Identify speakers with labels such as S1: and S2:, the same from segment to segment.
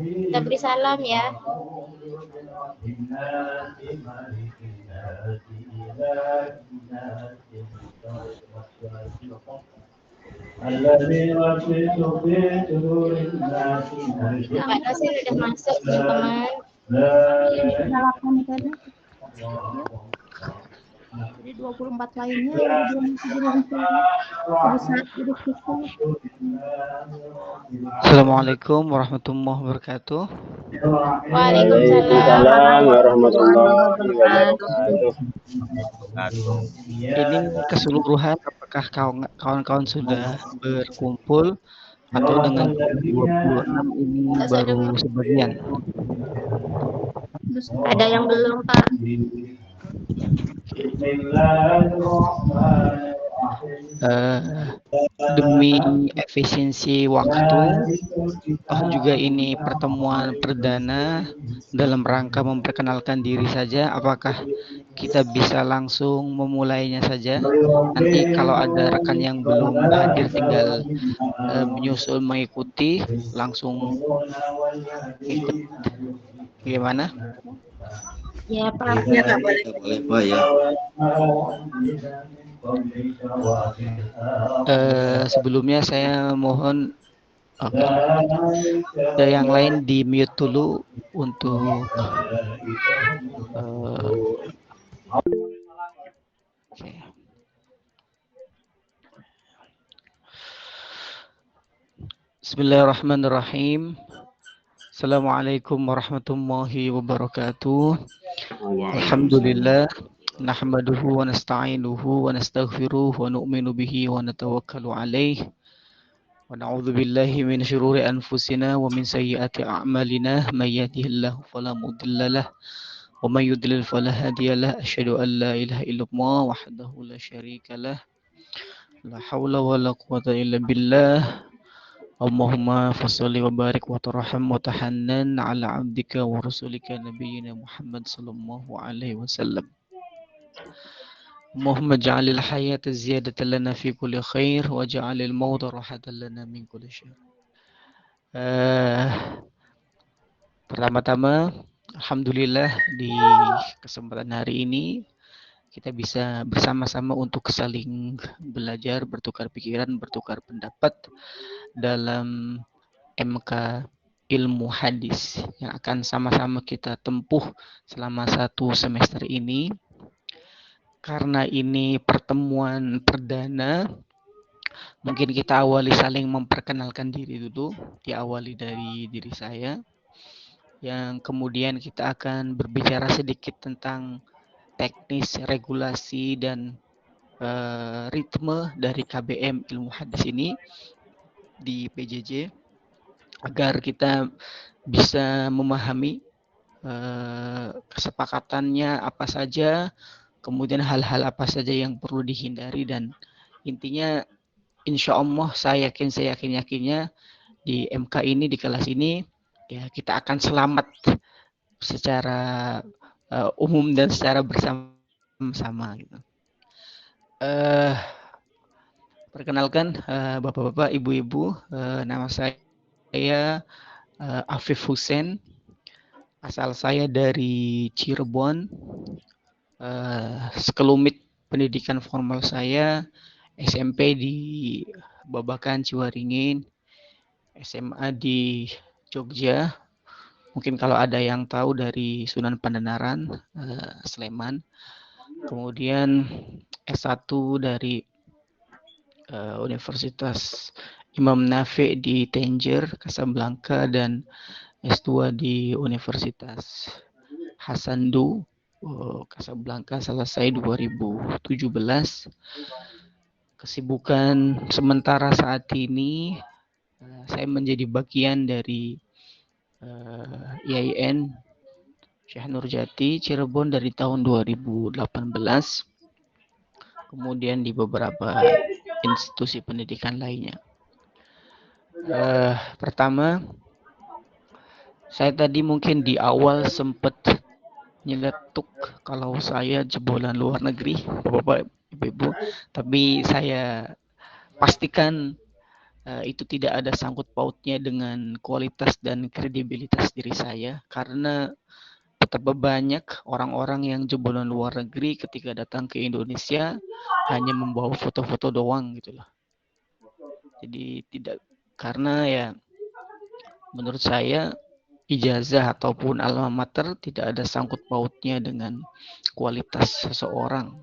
S1: Kita beri salam ya. Kakak dosen udah masuk teman-teman.
S2: Delapan tadi. Ya. Jadi 24 lainnya udah belum belum saat udah selesai.
S3: Assalamualaikum warahmatullahi wabarakatuh.
S1: Waalaikumsalam.
S4: Waalaikumsalam warahmatullahi wabarakatuh.
S3: Ini keseluruhan apakah kawan-kawan sudah berkumpul atau dengan 26 ini baru sebagian?
S1: Ada yang belum, Pak.
S3: Demi efisiensi waktu, toh juga ini pertemuan perdana dalam rangka memperkenalkan diri saja, apakah kita bisa langsung memulainya saja? Nanti kalau ada rekan yang belum hadir tinggal menyusul mengikuti, langsung ikut. Bagaimana?
S1: Ya, Pak.
S4: Ya, boleh Pak ya.
S3: Sebelumnya saya mohon, oke. Yang lain di mute dulu untuk oke. Bismillahirrahmanirrahim. Assalamualaikum warahmatullahi wabarakatuh. Alhamdulillah. Nahmaduhu wa nasta'inuhu wa nastaghfiruhu wa nu'minu bihi wa natawakkalu alaih. Wa na'udzu billahi min syururi anfusina wa min sayyiati a'malina. May yahdihillahu fala mudilla lah wa may yudlil fala hadiya lah. Asyhadu an la ilaha illallah wahdahu la syarika lah. La haula wa la quwwata illa billah. Allahumma fasholli wa barik wa tarham wa tahannan ala abdika wa rasulika nabiyyina Muhammad sallallahu alaihi wasallam. Allahumma ja'alil hayata ziyadatan lana fi kulli khair wa ja'alil mauta rahatan lana min kulli syarr. Pertama-tama, alhamdulillah di kesempatan hari ini kita bisa bersama-sama untuk saling belajar, bertukar pikiran, bertukar pendapat dalam MK ilmu hadis yang akan sama-sama kita tempuh selama 1 semester ini. Karena ini pertemuan perdana, mungkin kita awali saling memperkenalkan diri dulu, diawali dari diri saya, yang kemudian kita akan berbicara sedikit tentang teknis, regulasi, dan ritme dari KBM ilmu hadis ini di PJJ, agar kita bisa memahami kesepakatannya apa saja, kemudian hal-hal apa saja yang perlu dihindari, dan intinya insya Allah saya yakinnya di MK ini, di kelas ini ya kita akan selamat secara umum dan secara bersama-sama gitu. Perkenalkan bapak-bapak, ibu-ibu, nama saya Afif Hussein, asal saya dari Cirebon. Sekelumit pendidikan formal saya SMP di Babakan Ciwaringin, SMA di Jogja. Mungkin kalau ada yang tahu dari Sunan Pandenaran, Sleman. Kemudian S1 dari Universitas Imam Nafik di Tangier, Casablanca, dan S2 di Universitas Hasandu, Casablanca, selesai 2017. Kesibukan sementara saat ini, saya menjadi bagian dari IAIN Syekh Nurjati Cirebon dari tahun 2018. Kemudian di beberapa institusi pendidikan lainnya. Pertama, saya tadi mungkin di awal sempat nyeletuk kalau saya jebolan luar negeri, Bapak, Ibu, tapi saya pastikan itu tidak ada sangkut pautnya dengan kualitas dan kredibilitas diri saya, karena betapa banyak orang-orang yang jebolan luar negeri ketika datang ke Indonesia hanya membawa foto-foto doang gitu loh. Jadi tidak, karena ya menurut saya ijazah ataupun alma mater tidak ada sangkut pautnya dengan kualitas seseorang.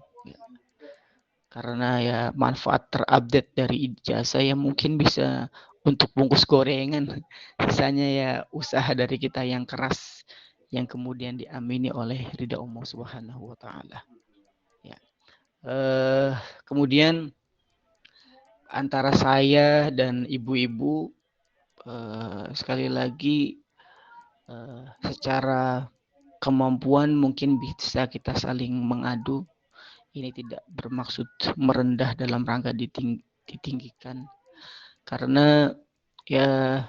S3: Karena ya manfaat terupdate dari ijazah yang mungkin bisa untuk bungkus gorengan, sisanya ya usaha dari kita yang keras yang kemudian diamini oleh ridha Allah Subhanahu wa taala. Ya. Kemudian antara saya dan ibu-ibu sekali lagi secara kemampuan mungkin bisa kita saling mengadu. Ini tidak bermaksud merendah dalam rangka ditinggikan, karena ya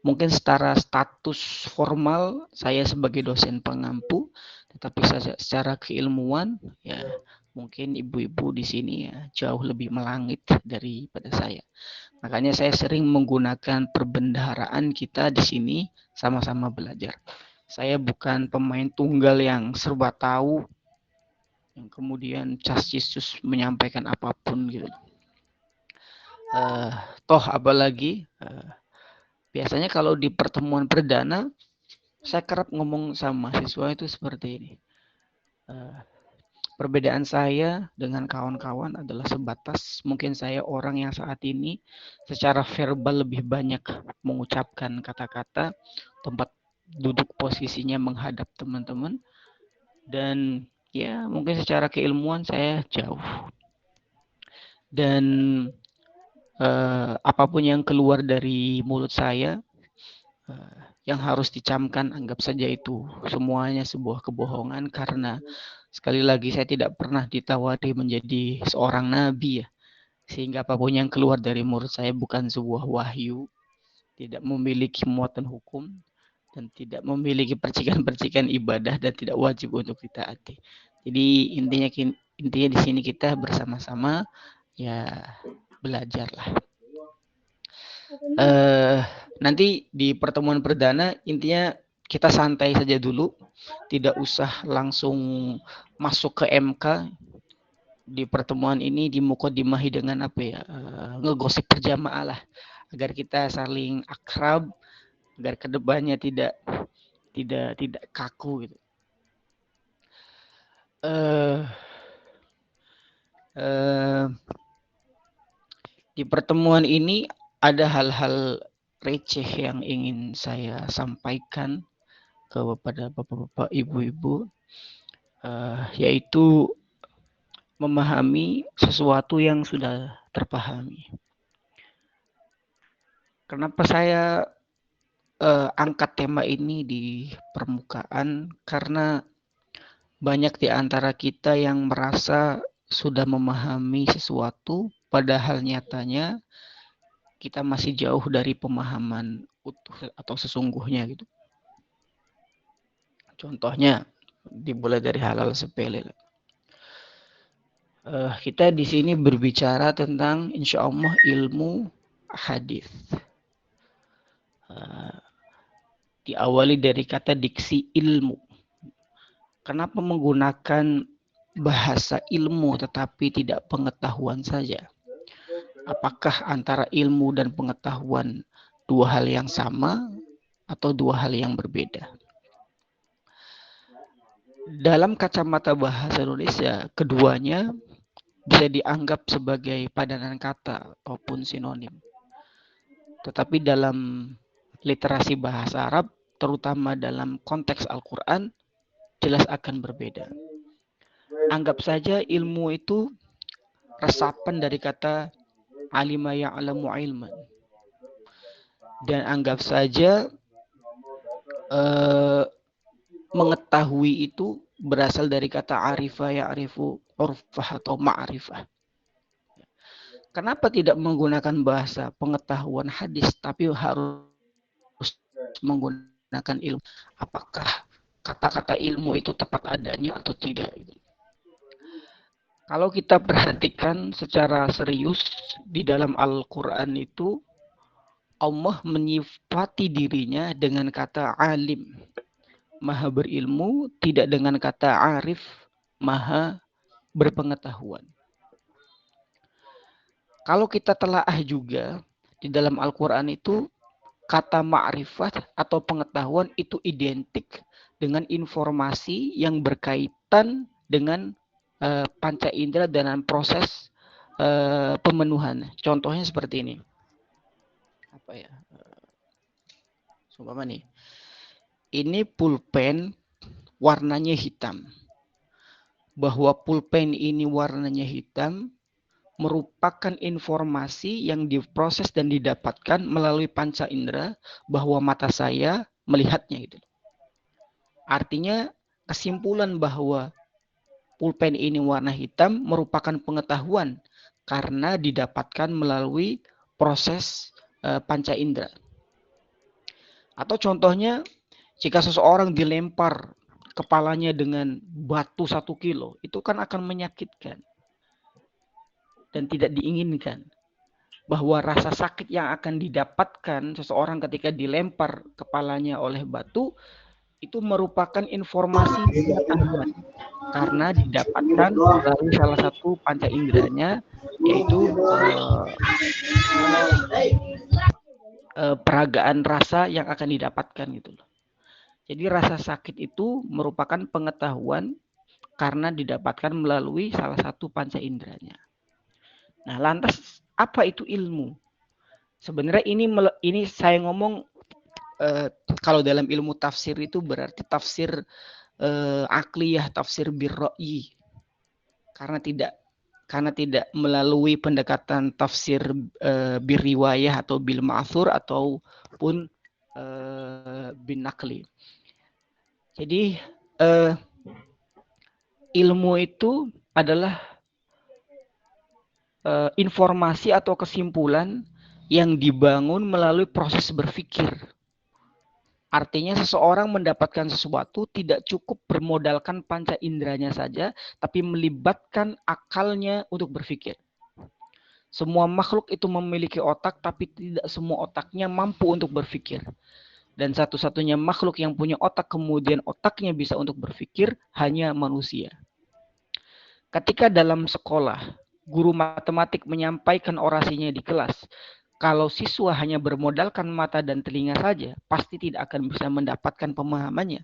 S3: mungkin secara status formal saya sebagai dosen pengampu, tetapi secara keilmuan ya mungkin ibu-ibu di sini ya jauh lebih melangit daripada saya. Makanya saya sering menggunakan perbendaharaan kita di sini sama-sama belajar. Saya bukan pemain tunggal yang serba tahu, yang kemudian cas-cisus menyampaikan apapun gitu. Toh apalagi biasanya kalau di pertemuan perdana saya kerap ngomong sama mahasiswa itu seperti ini. Perbedaan saya dengan kawan-kawan adalah sebatas mungkin saya orang yang saat ini secara verbal lebih banyak mengucapkan kata-kata, tempat duduk posisinya menghadap teman-teman, dan ya mungkin secara keilmuan saya jauh. Dan apapun yang keluar dari mulut saya yang harus dicamkan, anggap saja itu semuanya sebuah kebohongan, karena sekali lagi saya tidak pernah ditawari menjadi seorang nabi ya, sehingga apapun yang keluar dari mulut saya bukan sebuah wahyu, tidak memiliki muatan hukum, dan tidak memiliki percikan-percikan ibadah, dan tidak wajib untuk ditaati. Jadi intinya di sini kita bersama-sama ya belajarlah. Nanti di pertemuan perdana intinya kita santai saja dulu, tidak usah langsung masuk ke MK. Di pertemuan ini dimukodimahi dengan apa ya, ngegosip berjamaah lah, agar kita saling akrab, agar kedepannya tidak kaku gitu. Di pertemuan ini ada hal-hal receh yang ingin saya sampaikan kepada bapak-bapak, ibu-ibu, yaitu memahami sesuatu yang sudah terpahami. Kenapa saya angkat tema ini di permukaan? Karena banyak di antara kita yang merasa sudah memahami sesuatu, padahal nyatanya kita masih jauh dari pemahaman utuh atau sesungguhnya gitu. Contohnya dimulai dari hal-hal sepele. Kita di sini berbicara tentang insya Allah ilmu hadis. Diawali dari kata diksi ilmu. Kenapa menggunakan bahasa ilmu tetapi tidak pengetahuan saja? Apakah antara ilmu dan pengetahuan dua hal yang sama atau dua hal yang berbeda? Dalam kacamata bahasa Indonesia, keduanya bisa dianggap sebagai padanan kata ataupun sinonim. Tetapi dalam literasi bahasa Arab, terutama dalam konteks Al-Quran, jelas akan berbeda. Anggap saja ilmu itu resapan dari kata alima ya'lamu ilman. Dan anggap saja mengetahui itu berasal dari kata arifa ya'rifu urfah atau ma'rifah. Kenapa tidak menggunakan bahasa pengetahuan hadis tapi harus menggunakan ilmu? Apakah kata-kata ilmu itu tepat adanya atau tidak? Kalau kita perhatikan secara serius di dalam Al-Quran itu Allah menyifati dirinya dengan kata alim, maha berilmu, tidak dengan kata arif, maha berpengetahuan. Kalau kita telaah juga di dalam Al-Quran itu, kata ma'rifat atau pengetahuan itu identik dengan informasi yang berkaitan dengan panca indera dan proses pemenuhan. Contohnya seperti ini. Apa ya? Sumpah nih. Ini pulpen warnanya hitam. Bahwa pulpen ini warnanya hitam merupakan informasi yang diproses dan didapatkan melalui panca indera bahwa mata saya melihatnya gitu. Artinya kesimpulan bahwa pulpen ini warna hitam merupakan pengetahuan karena didapatkan melalui proses panca indera. Atau contohnya jika seseorang dilempar kepalanya dengan batu 1 kilo, itu kan akan menyakitkan dan tidak diinginkan. Bahwa rasa sakit yang akan didapatkan seseorang ketika dilempar kepalanya oleh batu itu merupakan informasi pengetahuan karena didapatkan melalui salah satu panca inderanya, yaitu peragaan rasa yang akan didapatkan gitu loh. Jadi rasa sakit itu merupakan pengetahuan karena didapatkan melalui salah satu panca inderanya. Nah, lantas apa itu ilmu? Sebenarnya ini saya ngomong kalau dalam ilmu tafsir itu berarti tafsir akliyah, tafsir birra'yi. Karena tidak melalui pendekatan tafsir birriwayah atau bil ma'thur ataupun bin nakli. Jadi ilmu itu adalah informasi atau kesimpulan yang dibangun melalui proses berpikir. Artinya seseorang mendapatkan sesuatu tidak cukup bermodalkan panca inderanya saja, tapi melibatkan akalnya untuk berpikir. Semua makhluk itu memiliki otak, tapi tidak semua otaknya mampu untuk berpikir. Dan satu-satunya makhluk yang punya otak, kemudian otaknya bisa untuk berpikir, hanya manusia. Ketika dalam sekolah, guru matematik menyampaikan orasinya di kelas, kalau siswa hanya bermodalkan mata dan telinga saja, pasti tidak akan bisa mendapatkan pemahamannya.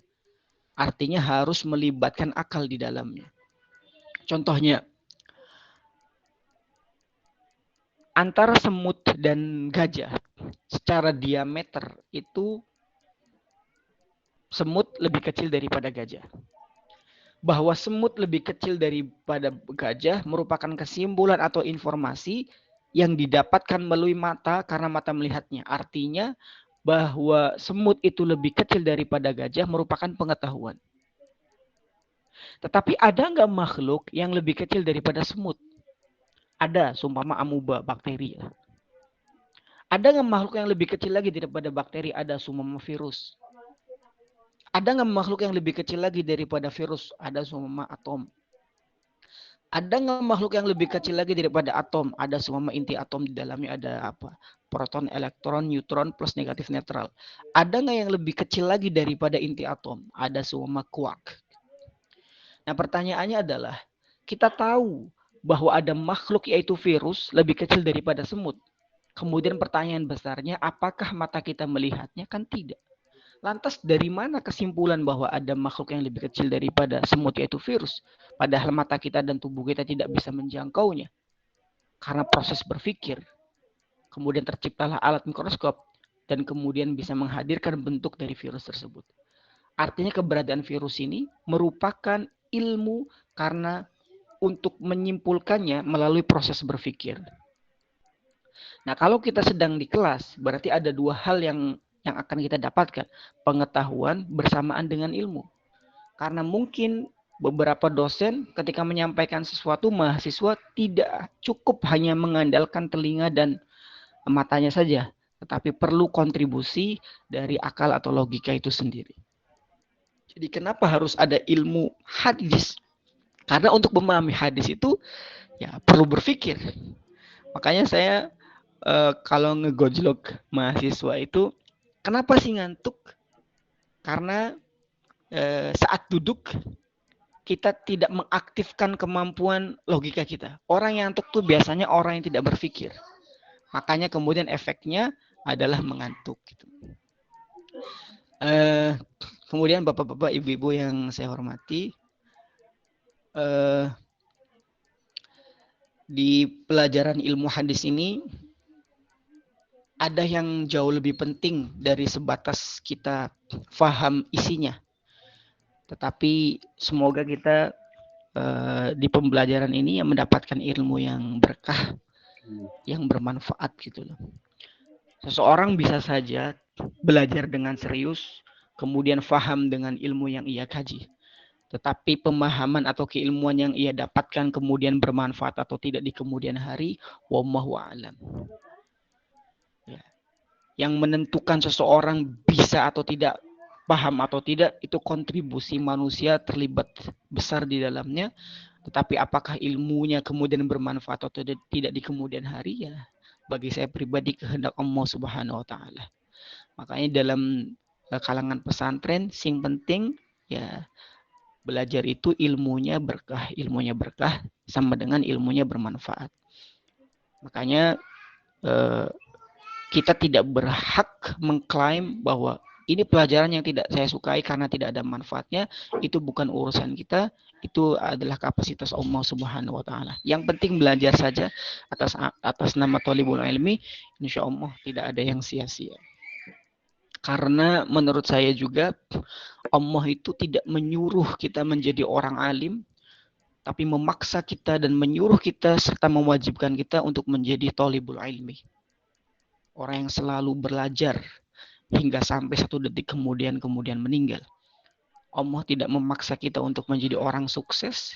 S3: Artinya harus melibatkan akal di dalamnya. Contohnya, antara semut dan gajah, secara diameter itu semut lebih kecil daripada gajah. Bahwa semut lebih kecil daripada gajah merupakan kesimpulan atau informasi yang didapatkan melalui mata karena mata melihatnya. Artinya bahwa semut itu lebih kecil daripada gajah merupakan pengetahuan. Tetapi ada nggak makhluk yang lebih kecil daripada semut? Ada, sumpama amuba, bakteri. Ada nggak makhluk yang lebih kecil lagi daripada bakteri? Ada, sumpama virus. Ada nggak makhluk yang lebih kecil lagi daripada virus? Ada, sumpama atom. Ada nggak makhluk yang lebih kecil lagi daripada atom? Ada, sumpama inti atom, di dalamnya ada apa? Proton, elektron, neutron, plus negatif netral. Ada nggak yang lebih kecil lagi daripada inti atom? Ada, sumpama quark. Nah, pertanyaannya adalah, kita tahu bahwa ada makhluk yaitu virus lebih kecil daripada semut. Kemudian pertanyaan besarnya, apakah mata kita melihatnya? Kan tidak. Lantas dari mana kesimpulan bahwa ada makhluk yang lebih kecil daripada semut yaitu virus? Padahal mata kita dan tubuh kita tidak bisa menjangkaunya. Karena proses berpikir. Kemudian terciptalah alat mikroskop dan kemudian bisa menghadirkan bentuk dari virus tersebut. Artinya keberadaan virus ini merupakan ilmu karena untuk menyimpulkannya melalui proses berpikir. Nah, kalau kita sedang di kelas, berarti ada dua hal yang akan kita dapatkan. Pengetahuan bersamaan dengan ilmu. Karena mungkin beberapa dosen ketika menyampaikan sesuatu, mahasiswa tidak cukup hanya mengandalkan telinga dan matanya saja. Tetapi perlu kontribusi dari akal atau logika itu sendiri. Jadi kenapa harus ada ilmu hadis? Karena untuk memahami hadis itu ya perlu berpikir. Makanya saya kalau ngegojlok mahasiswa itu kenapa sih ngantuk? Karena saat duduk kita tidak mengaktifkan kemampuan logika kita. Orang yang ngantuk tuh biasanya orang yang tidak berpikir. Makanya kemudian efeknya adalah mengantuk. Gitu. Kemudian bapak-bapak, ibu-ibu yang saya hormati, di pelajaran ilmu hadis ini ada yang jauh lebih penting dari sebatas kita faham isinya. Tetapi semoga kita di pembelajaran ini yang mendapatkan ilmu yang berkah, yang bermanfaat gitu loh. Seseorang bisa saja belajar dengan serius, kemudian faham dengan ilmu yang ia kaji. Tetapi pemahaman atau keilmuan yang ia dapatkan kemudian bermanfaat atau tidak di kemudian hari, wallahu a'lam. Ya. Yang menentukan seseorang bisa atau tidak paham atau tidak itu kontribusi manusia terlibat besar di dalamnya. Tetapi apakah ilmunya kemudian bermanfaat atau tidak di kemudian hari, ya bagi saya pribadi kehendak Allah Subhanahu wa taala. Makanya dalam kalangan pesantren sing penting ya belajar itu ilmunya berkah sama dengan ilmunya bermanfaat. Makanya kita tidak berhak mengklaim bahwa ini pelajaran yang tidak saya sukai karena tidak ada manfaatnya. Itu bukan urusan kita. Itu adalah kapasitas Allah Subhanahu wa taala. Yang penting belajar saja atas nama thalibul ilmi, insya Allah tidak ada yang sia-sia. Karena menurut saya juga Allah itu tidak menyuruh kita menjadi orang alim, tapi memaksa kita dan menyuruh kita serta mewajibkan kita untuk menjadi thalibul ilmi. Orang yang selalu belajar hingga sampai satu detik kemudian meninggal. Allah tidak memaksa kita untuk menjadi orang sukses,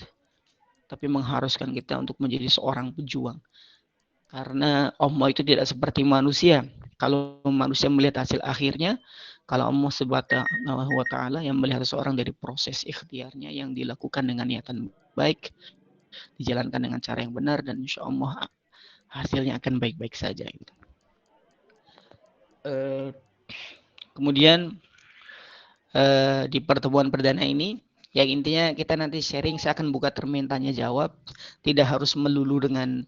S3: tapi mengharuskan kita untuk menjadi seorang pejuang. Karena Allah itu tidak seperti manusia. Kalau manusia melihat hasil akhirnya, kalau Allah Subhanahu wa taala yang melihat seseorang dari proses ikhtiarnya yang dilakukan dengan niatan baik, dijalankan dengan cara yang benar, dan insya Allah hasilnya akan baik-baik saja. Gitu. Kemudian di pertemuan perdana ini, yang intinya kita nanti sharing, saya akan buka termin tanya jawab, tidak harus melulu dengan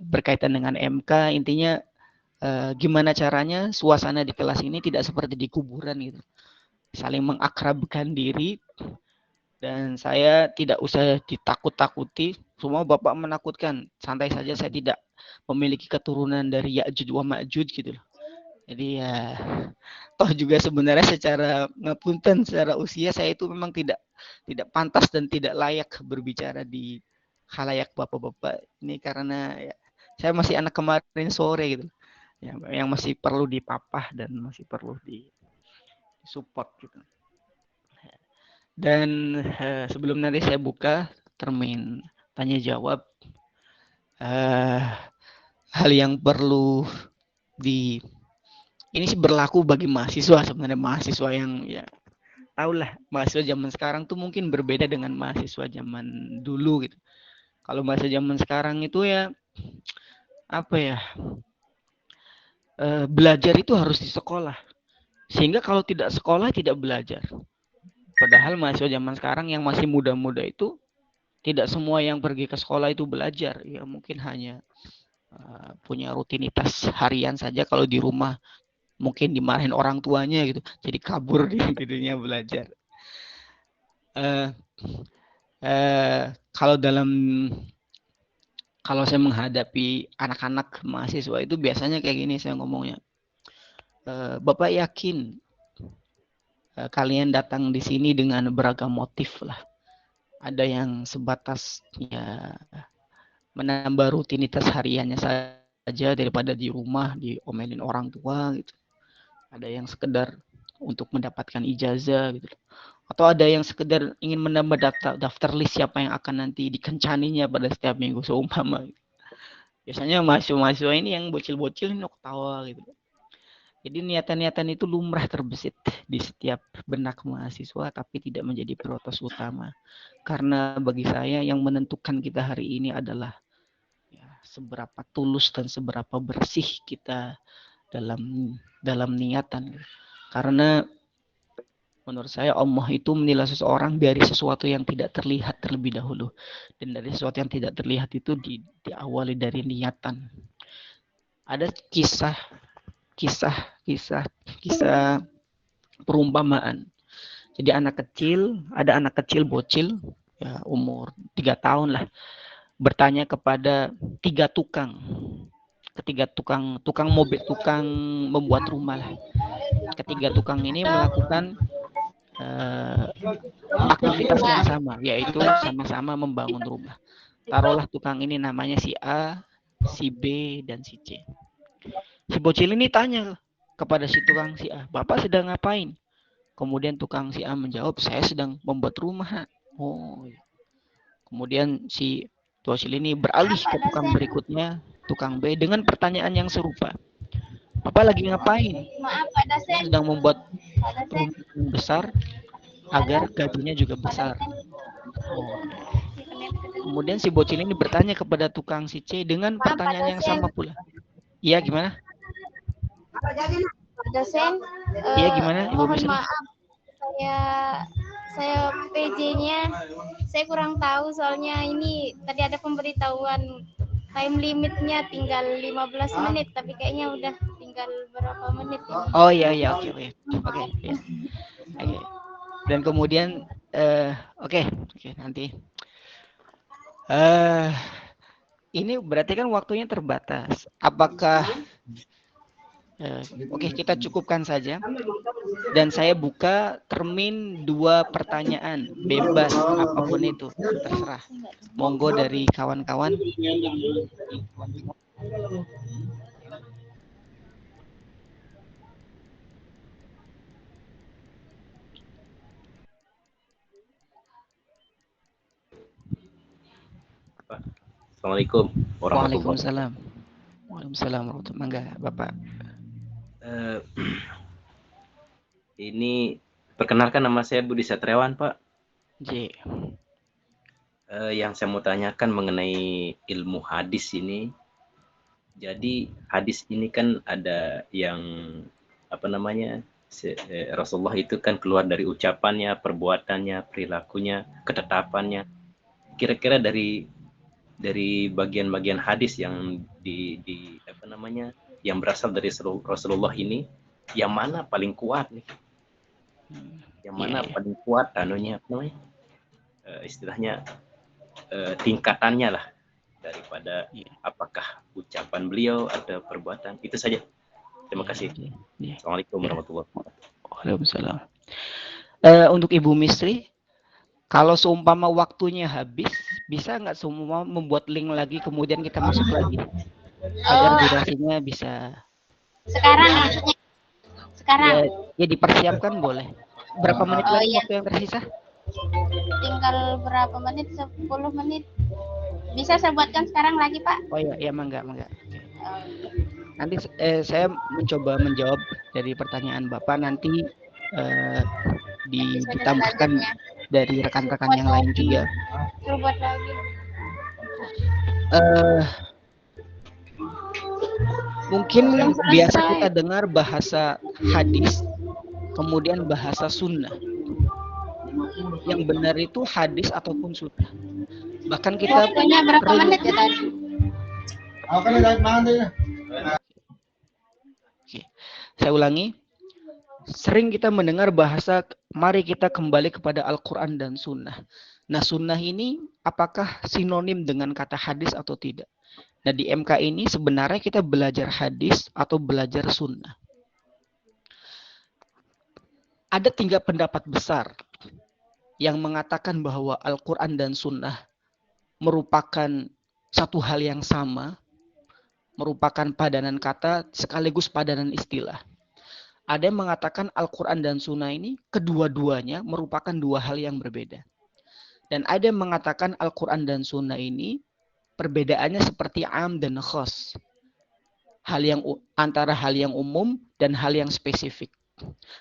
S3: berkaitan dengan MK. Intinya gimana caranya suasana di kelas ini tidak seperti di kuburan gitu, saling mengakrabkan diri, dan saya tidak usah ditakut-takuti. Semua bapak menakutkan, santai saja, saya tidak memiliki keturunan dari Ya'juj wa Ma'juj gitu loh. Jadi ya toh juga sebenarnya secara ngapunten, secara usia saya itu memang tidak pantas dan tidak layak berbicara di khalayak bapak-bapak ini, karena ya, saya masih anak kemarin sore gitu, ya, yang masih perlu dipapah dan masih perlu di support gitu. Dan sebelum nanti saya buka termin tanya jawab, hal yang perlu ini sih berlaku bagi mahasiswa sebenarnya, mahasiswa yang ya tahulah, mahasiswa zaman sekarang tuh mungkin berbeda dengan mahasiswa zaman dulu gitu. Kalau mahasiswa zaman sekarang itu ya apa ya, belajar itu harus di sekolah, sehingga kalau tidak sekolah tidak belajar. Padahal mahasiswa zaman sekarang yang masih muda-muda itu tidak semua yang pergi ke sekolah itu belajar, ya mungkin hanya punya rutinitas harian saja. Kalau di rumah mungkin dimarahin orang tuanya gitu, jadi kabur di dunia belajar. Kalau saya menghadapi anak-anak mahasiswa itu biasanya kayak gini saya ngomongnya, Bapak yakin kalian datang di sini dengan beragam motif lah. Ada yang sebatas ya menambah rutinitas hariannya saja daripada di rumah diomelin orang tua gitu. Ada yang sekedar untuk mendapatkan ijazah gitu. Atau ada yang sekedar ingin menambah daftar list siapa yang akan nanti dikencaninya pada setiap minggu seumpama gitu. Biasanya mahasiswa ini yang bocil-bocil ini ketawa gitu. Jadi niatan-niatan itu lumrah terbesit di setiap benak mahasiswa, tapi tidak menjadi prioritas utama. Karena bagi saya yang menentukan kita hari ini adalah seberapa tulus dan seberapa bersih kita dalam niatan. Karena menurut saya Allah itu menilai seseorang dari sesuatu yang tidak terlihat terlebih dahulu, dan dari sesuatu yang tidak terlihat itu diawali dari niatan. Ada kisah perumpamaan. Jadi ada anak kecil bocil, ya umur 3 tahun lah, bertanya kepada ketiga tukang mobil, tukang membuat rumah lah. Ketiga tukang ini melakukan aktivitas yang sama, yaitu sama-sama membangun rumah. Taruhlah tukang ini namanya si A, si B, dan si C. Si bocil ini tanya kepada si tukang si A, "Bapak sedang ngapain?" Kemudian tukang si A menjawab, "Saya sedang membuat rumah." Oh. Kemudian si bocil ini beralih ke tukang berikutnya, tukang B, dengan pertanyaan yang serupa. "Bapak lagi ngapain?" "Saya sedang membuat rumah yang besar agar gajinya juga besar." Oh. Kemudian si bocil ini bertanya kepada tukang si C dengan pertanyaan yang sama pula. Iya, gimana?
S1: Pak dosen,
S3: Iya, gimana, Ibu
S1: mohon
S3: Misri?
S1: maaf, saya PJ-nya saya kurang tahu, soalnya ini tadi ada pemberitahuan time limitnya tinggal 15 menit, tapi kayaknya udah tinggal berapa menit ini.
S3: Oh iya, oke. Ya. Oke. Dan kemudian oke, nanti. Ini berarti kan waktunya terbatas. Apakah oke, kita cukupkan saja. Dan saya buka termin 2 pertanyaan, bebas apapun itu, terserah. Monggo dari kawan-kawan.
S4: Assalamualaikum warahmatullahi
S3: Waalaikumsalam. Waalaikumsalam warahmatullahi wabarakatuh. Mangga, Bapak.
S4: Ini perkenalkan, nama saya Budi Satriawan, Pak.
S3: J.
S4: Yang saya mau tanyakan mengenai ilmu hadis ini. Jadi hadis ini kan ada yang Rasulullah itu kan keluar dari ucapannya, perbuatannya, perilakunya, ketetapannya. Kira-kira dari bagian-bagian hadis yang yang berasal dari Rasulullah ini, yang mana paling kuat nih? Yang mana paling kuat istilahnya tingkatannya lah, daripada apakah ucapan beliau atau perbuatan. Itu saja. Terima kasih. Assalamualaikum warahmatullahi wabarakatuh.
S3: Waalaikumsalam. Untuk Ibu Misri, kalau seumpama waktunya habis, bisa nggak semua membuat link lagi, kemudian kita masuk lagi, agar durasinya bisa.
S1: Sekarang maksudnya? Sekarang?
S3: Ya dipersiapkan boleh. Berapa menit lagi waktu yang tersisa?
S1: Tinggal berapa menit? 10 menit. Bisa saya buatkan sekarang lagi, Pak?
S3: Oh iya, mangga. Nanti saya mencoba menjawab dari pertanyaan Bapak, nanti ditambahkan dari rekan-rekan yang lain juga.
S1: Buat lagi.
S3: Mungkin biasa kita dengar bahasa hadis, kemudian bahasa sunnah. Yang benar itu hadis ataupun sunnah. Bahkan kita
S1: punya berapa menit ya tadi?
S3: Oke. Saya ulangi. Sering kita mendengar bahasa, mari kita kembali kepada Al-Quran dan sunnah. Nah, sunnah ini apakah sinonim dengan kata hadis atau tidak? Nah, di MK ini sebenarnya kita belajar hadis atau belajar sunnah. Ada 3 pendapat besar yang mengatakan bahwa Al-Quran dan sunnah merupakan satu hal yang sama, merupakan padanan kata sekaligus padanan istilah. Ada yang mengatakan Al-Quran dan sunnah ini kedua-duanya merupakan 2 hal yang berbeda. Dan ada yang mengatakan Al-Quran dan sunnah ini perbedaannya seperti am dan khas. Antara hal yang umum dan hal yang spesifik.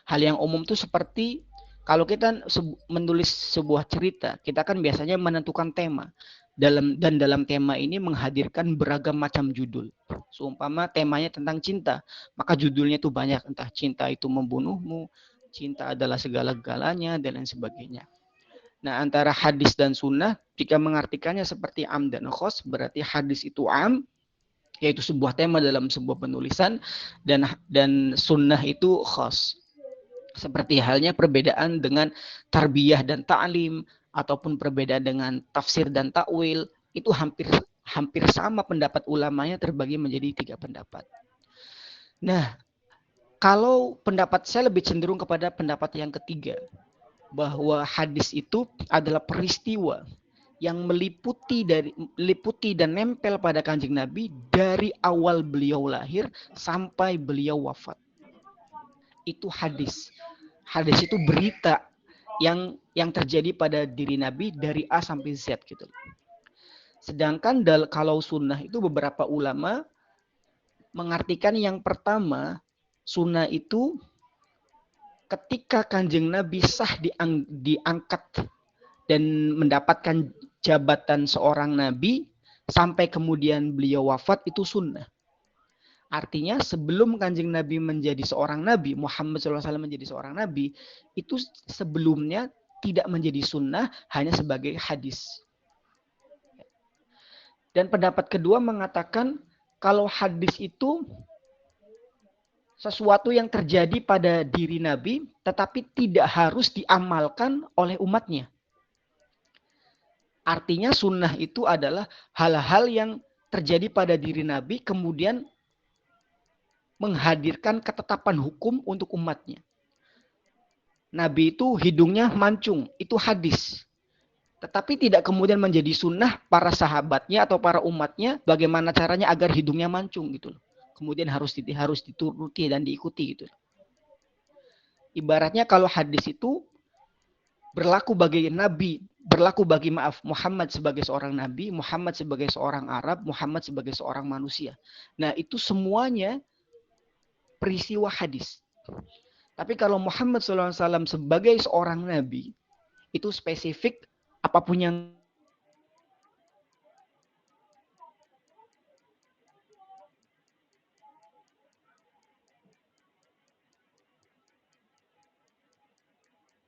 S3: Hal yang umum itu seperti kalau kita menulis sebuah cerita, kita kan biasanya menentukan tema. dalam tema ini menghadirkan beragam macam judul. Seumpama temanya tentang cinta, maka judulnya itu banyak, entah cinta itu membunuhmu, cinta adalah segala-galanya, dan lain sebagainya. Nah, antara hadis dan sunnah, jika mengartikannya seperti am dan khos, berarti hadis itu am, yaitu sebuah tema dalam sebuah penulisan, dan sunnah itu khos. Seperti halnya perbedaan dengan tarbiyah dan ta'lim, ataupun perbedaan dengan tafsir dan takwil, itu hampir sama pendapat ulamanya terbagi menjadi 3 pendapat. Nah, kalau pendapat saya lebih cenderung kepada pendapat yang ketiga, bahwa hadis itu adalah peristiwa yang meliputi dan nempel pada Kanjeng Nabi dari awal beliau lahir sampai beliau wafat. Itu hadis. Hadis itu berita yang terjadi pada diri Nabi dari A sampai Z gitu. Sedangkan kalau sunnah itu beberapa ulama mengartikan yang pertama, sunnah itu ketika Kanjeng Nabi sah diangkat dan mendapatkan jabatan seorang nabi sampai kemudian beliau wafat, itu sunnah. Artinya sebelum Kanjeng Nabi menjadi seorang nabi, Muhammad SAW menjadi seorang nabi, itu sebelumnya tidak menjadi sunnah, hanya sebagai hadis. Dan pendapat kedua mengatakan kalau hadis itu sesuatu yang terjadi pada diri Nabi, tetapi tidak harus diamalkan oleh umatnya. Artinya sunnah itu adalah hal-hal yang terjadi pada diri Nabi, kemudian menghadirkan ketetapan hukum untuk umatnya. Nabi itu hidungnya mancung, itu hadis. Tetapi tidak kemudian menjadi sunnah para sahabatnya atau para umatnya bagaimana caranya agar hidungnya mancung gitu loh. Kemudian harus dituruti dan diikuti gitu. Ibaratnya kalau hadis itu berlaku bagi Nabi, berlaku bagi Muhammad sebagai seorang Nabi, Muhammad sebagai seorang Arab, Muhammad sebagai seorang manusia. Nah, itu semuanya peristiwa hadis. Tapi kalau Muhammad SAW sebagai seorang Nabi, itu spesifik apapun yang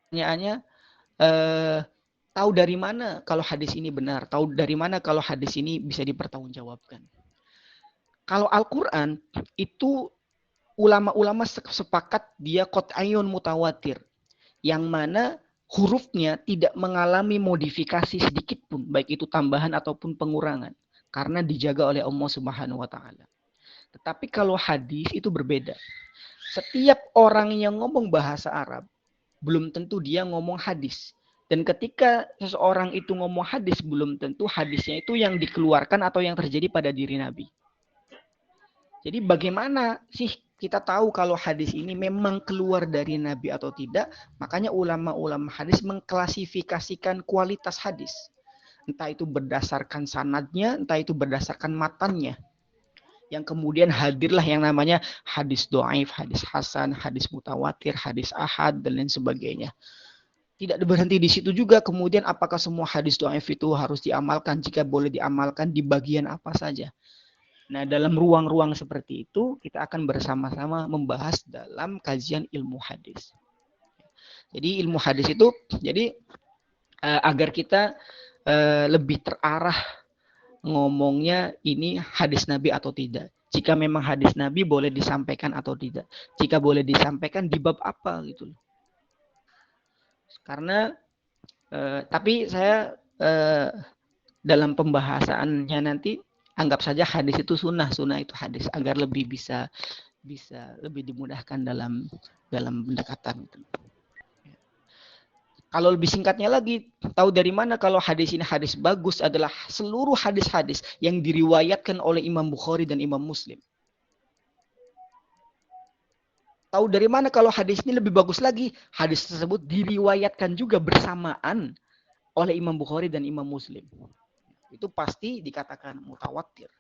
S3: pertanyaannya, tahu dari mana kalau hadis ini benar? Tahu dari mana kalau hadis ini bisa dipertanggungjawabkan? Kalau Al-Quran, itu ulama-ulama sepakat dia qat'iyun mutawatir. Yang mana hurufnya tidak mengalami modifikasi sedikit pun, baik itu tambahan ataupun pengurangan. Karena dijaga oleh Allah Subhanahu wa Ta'ala. Tetapi kalau hadis itu berbeda. Setiap orang yang ngomong bahasa Arab, belum tentu dia ngomong hadis. Dan ketika seseorang itu ngomong hadis, belum tentu hadisnya itu yang dikeluarkan atau yang terjadi pada diri Nabi. Jadi bagaimana sih kita tahu kalau hadis ini memang keluar dari Nabi atau tidak? Makanya ulama-ulama hadis mengklasifikasikan kualitas hadis. Entah itu berdasarkan sanadnya, entah itu berdasarkan matannya. Yang kemudian hadirlah yang namanya hadis dhaif, hadis hasan, hadis mutawatir, hadis ahad, dan lain sebagainya. Tidak berhenti di situ juga, kemudian apakah semua hadis dhaif itu harus diamalkan? Jika boleh diamalkan, di bagian apa saja? Nah, dalam ruang-ruang seperti itu, kita akan bersama-sama membahas dalam kajian ilmu hadis. Jadi ilmu hadis itu, jadi agar kita lebih terarah ngomongnya ini hadis Nabi atau tidak. Jika memang hadis Nabi boleh disampaikan atau tidak. Jika boleh disampaikan di bab apa gitu. Karena tapi saya dalam pembahasannya nanti anggap saja hadis itu sunnah itu hadis agar lebih bisa lebih dimudahkan dalam pendekatan itu. Kalau lebih singkatnya lagi, tahu dari mana kalau hadis ini hadis bagus adalah seluruh hadis-hadis yang diriwayatkan oleh Imam Bukhari dan Imam Muslim. Tahu dari mana kalau hadis ini lebih bagus lagi? Hadis tersebut diriwayatkan juga bersamaan oleh Imam Bukhari dan Imam Muslim. Itu pasti dikatakan mutawatir.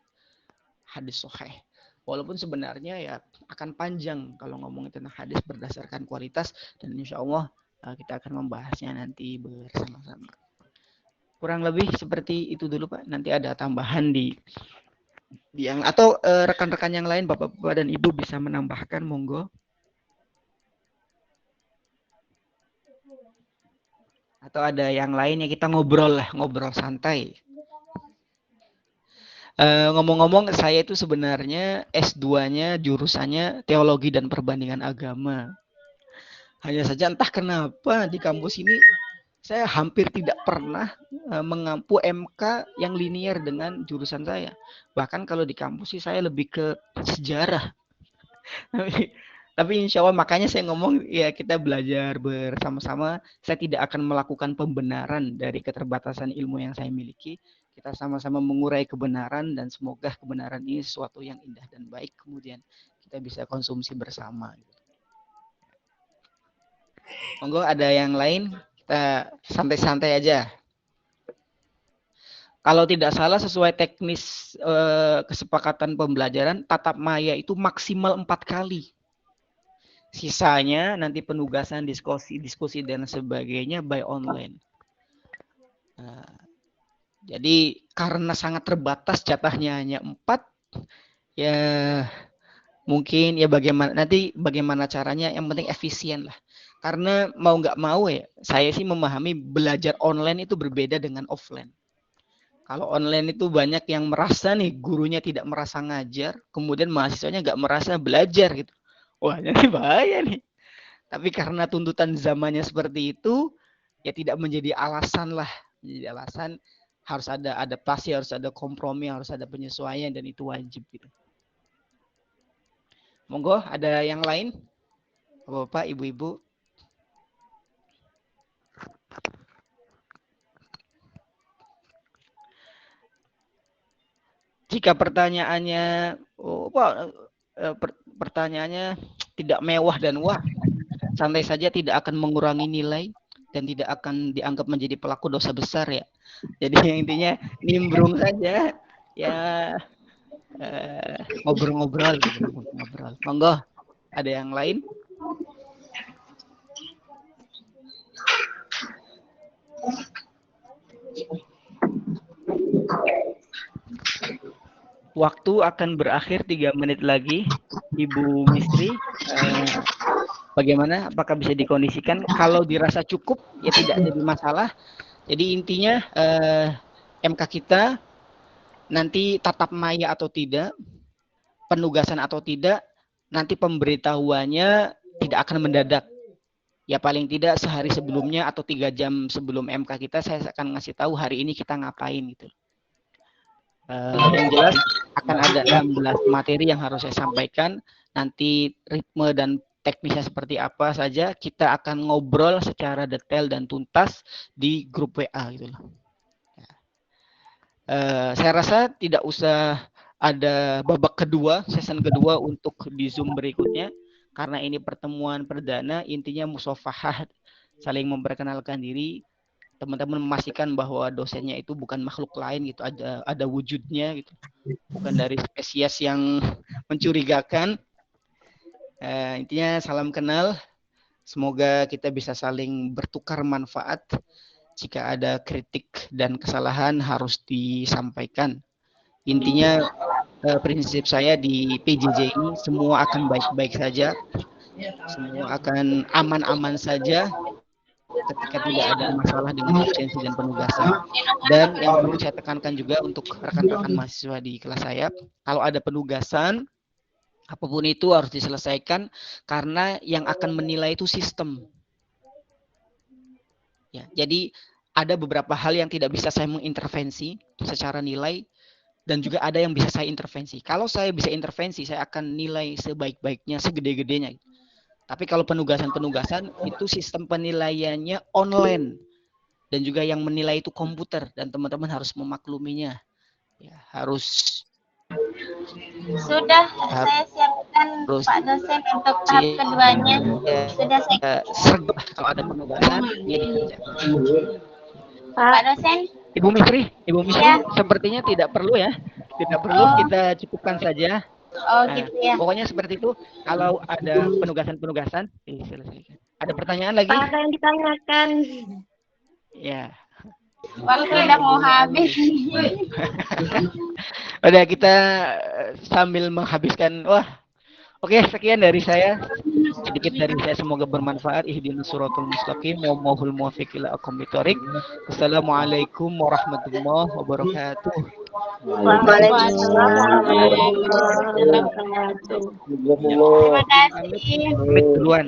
S3: Hadis sahih. Walaupun sebenarnya ya akan panjang kalau ngomongin tentang hadis berdasarkan kualitas, dan insya Allah kita akan membahasnya nanti bersama-sama. Kurang lebih seperti itu dulu Pak. Nanti ada tambahan di yang atau rekan-rekan yang lain Bapak-bapak dan Ibu bisa menambahkan, monggo. Atau ada yang lain ya, kita ngobrol lah, ngobrol santai. Ngomong-ngomong, saya itu sebenarnya S2-nya jurusannya Teologi dan Perbandingan Agama. Hanya saja entah kenapa di kampus ini saya hampir tidak pernah mengampu MK yang linier dengan jurusan saya. Bahkan kalau di kampus sih saya lebih ke sejarah. Tapi insya Allah makanya saya ngomong ya kita belajar bersama-sama. Saya tidak akan melakukan pembenaran dari keterbatasan ilmu yang saya miliki. Kita sama-sama mengurai kebenaran dan semoga kebenaran ini sesuatu yang indah dan baik. Kemudian kita bisa konsumsi bersama. Monggo ada yang lain, kita santai-santai aja. Kalau tidak salah sesuai teknis kesepakatan pembelajaran, tatap maya itu maksimal 4 kali. Sisanya nanti penugasan, diskusi dan sebagainya by online. Nah, jadi karena sangat terbatas jatahnya hanya 4, ya mungkin ya bagaimana caranya, yang penting efisien lah. Karena mau nggak mau ya, saya sih memahami belajar online itu berbeda dengan offline. Kalau online itu banyak yang merasa nih gurunya tidak merasa ngajar, kemudian mahasiswanya nggak merasa belajar gitu. Wah, ini bahaya nih. Tapi karena tuntutan zamannya seperti itu, ya tidak menjadi alasan lah. Menjadi alasan harus ada adaptasi, harus ada kompromi, harus ada penyesuaian, dan itu wajib gitu. Monggo, ada yang lain? Bapak, Ibu-ibu? Jika pertanyaannya, pertanyaannya tidak mewah dan wah, santai saja, tidak akan mengurangi nilai dan tidak akan dianggap menjadi pelaku dosa besar ya. Jadi yang intinya nimbrung saja ya, ngobrol-ngobrol. Monggo, ada yang lain? Waktu akan berakhir 3 menit lagi, Ibu Misri. Bagaimana? Apakah bisa dikondisikan? Kalau dirasa cukup, ya tidak jadi masalah. Jadi intinya MK kita nanti tatap maya atau tidak, penugasan atau tidak, nanti pemberitahuannya tidak akan mendadak. Ya paling tidak sehari sebelumnya atau 3 jam sebelum MK kita, saya akan ngasih tahu hari ini kita ngapain gitu. Yang jelas akan ada 16 materi yang harus saya sampaikan. Nanti ritme dan teknisnya seperti apa saja kita akan ngobrol secara detail dan tuntas di grup WA gitu loh. Saya rasa tidak usah ada babak kedua, season kedua untuk di Zoom berikutnya, karena ini pertemuan perdana, intinya musafahah, saling memperkenalkan diri. Teman-teman memastikan bahwa dosennya itu bukan makhluk lain gitu, ada wujudnya gitu, bukan dari spesies yang mencurigakan. Intinya salam kenal, semoga kita bisa saling bertukar manfaat. Jika ada kritik dan kesalahan harus disampaikan. Intinya prinsip saya di PJJ ini semua akan baik-baik saja, semua akan aman-aman saja ketika tidak ada masalah dengan absensi dan penugasan. Dan yang perlu saya tekankan juga untuk rekan-rekan mahasiswa di kelas saya, kalau ada penugasan, apapun itu harus diselesaikan, karena yang akan menilai itu sistem. Ya, jadi ada beberapa hal yang tidak bisa saya mengintervensi secara nilai, dan juga ada yang bisa saya intervensi. Kalau saya bisa intervensi, saya akan nilai sebaik-baiknya, segede-gedenya. Tapi kalau penugasan-penugasan itu sistem penilaiannya online, dan juga yang menilai itu komputer, dan teman-teman harus memakluminya. Ya, harus.
S1: Sudah saya siapkan Pak dosen untuk tahap keduanya. Sudah saya
S3: sergap kalau ada penugasan ya dikerjakan.
S1: Pak dosen.
S3: Ibu Misri, ya. Sepertinya tidak perlu ya. Tidak perlu, kita cukupkan saja.
S1: Gitu ya.
S3: Pokoknya seperti itu. Kalau ada penugasan, diselesaikan. Ada pertanyaan lagi?
S2: Pak, ada yang ditanyakan.
S3: Ya.
S1: Waktu udah mau habis.
S3: Udah kita sambil menghabiskan. Wah, oke, sekian dari saya. Sedikit dari saya, semoga bermanfaat. Ihdinas siratal mustaqim wa mahul muwaffiq ila aqwamit thoriq. Wassalamualaikum warahmatullahi wabarakatuh.
S2: Waalaikumsalam warahmatullahi
S1: Waalaikumsalam.
S2: wabarakatuh.
S1: Terima
S3: Pamit,
S1: kasih.
S3: pamit duluan.